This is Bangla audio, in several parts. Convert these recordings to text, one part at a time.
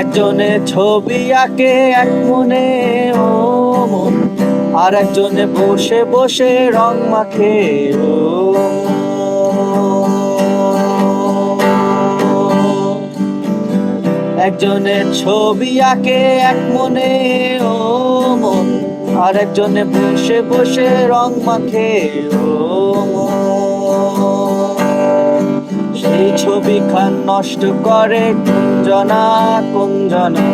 একজনে ছবি আঁকে এক মনে ও মন, আর একজনে বসে বসে রং মাখে ও মন। একজনে ছবি আঁকে এক মনে ও মন, আর একজনে বসে বসে রং মাখে ও মন। সেই ছবি খান নষ্ট করে কুঞ্জনা কুঞ্জনা,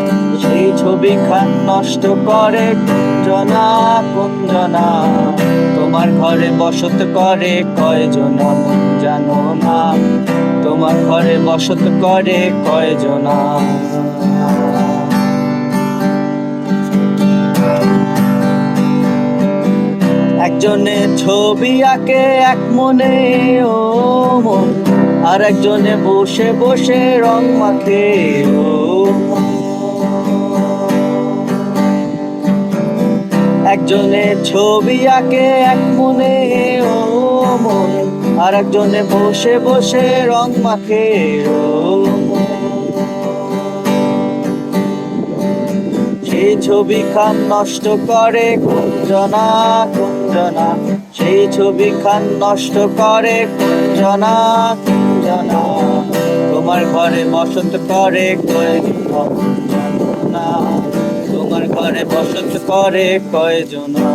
সেই ছবি খান নষ্ট করে কুঞ্জনা কুঞ্জনা। তোমার ঘরে বসত করে কয়জনা জানো না, তোমার ঘরে বসত করে কয়জনা। একজনে ছবি আঁকে এক মনে ও মন, আর একজনে বসে বসে রং মাখে ও মন। একজনে ছবি আঁকে এক মনে ও মন, আর একজনে বসে বসে রং মাখে ও মন। সেই ছবি খান নষ্ট করে কুঞ্জনা কুঞ্জনা, সেই ছবি খান নষ্ট করে কুঞ্জনা কুঞ্জনা। তোমার ঘরে বসত করে কয়জনা, তোমার ঘরে বসত করে কয়জনা।